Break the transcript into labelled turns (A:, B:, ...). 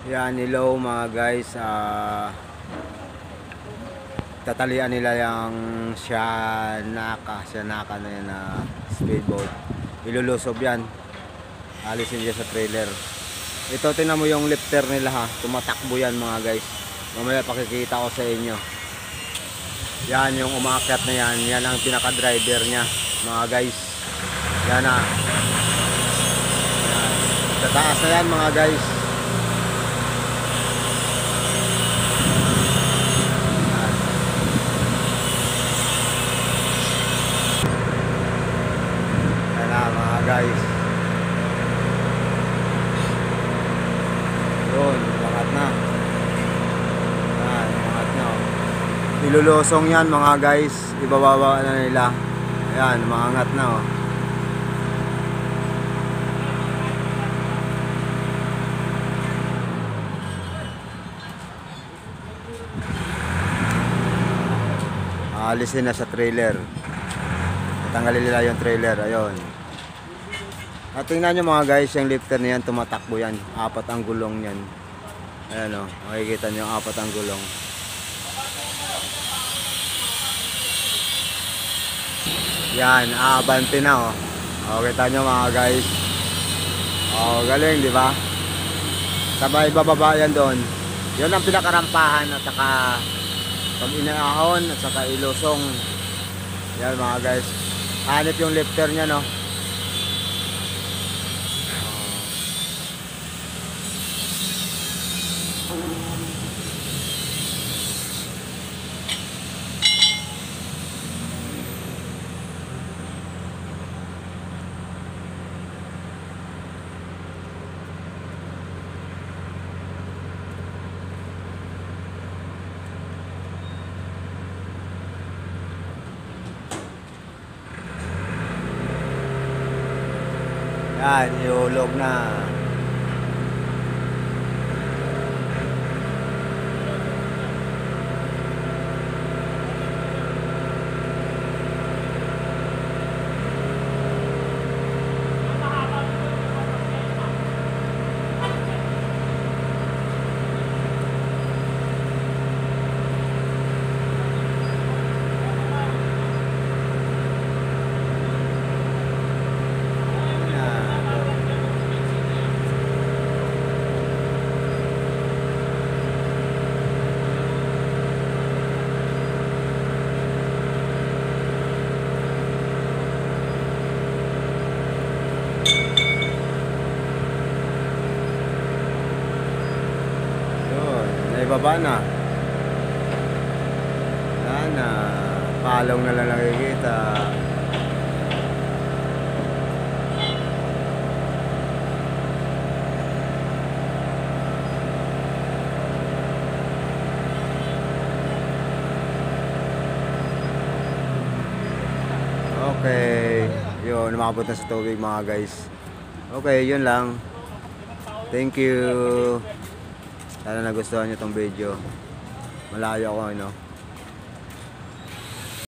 A: Yan, hello mga guys. Tatalian nila yung Sianaka na yan na speedboat. Ilulusob yan. Alisin dyan sa trailer. Ito, tinan mo yung lifter nila ha. Tumatakbo yan mga guys. Mamaya pakikita ko sa inyo. Yan yung umaakyat na yan. Yan ang pinaka-driver niya mga guys. Yan na. Yan. Sa taas na yan mga guys. Guys, yun, umangat na. Yan, umangat na. Ilulusong yan mga guys. Ibababa na nila. Ayan, umangat na. Alisin na sa trailer. Tanggalin nila yung trailer. Ayun. At tingnan nyo mga guys, yung lifter na yan, tumatakbo yan. 4 ang gulong yan. Ayan o, makikita nyo 4 ang gulong. Yan, aabante na o. O, kita nyo mga guys. O, galing, di ba? Sabay bababa yan doon. Yun ang pinakarampahan at saka pag inaahon at saka ilusong. Yan mga guys. Hanip yung lifter nya no. Yan, ihulog na. Baba na. Yan na. Palong na lang nakikita. Okay. Yun, umabot na sa tubig mga guys. Okay, yun lang. Thank you. Sana nagustuhan nyo itong video. Malayo ako, ano.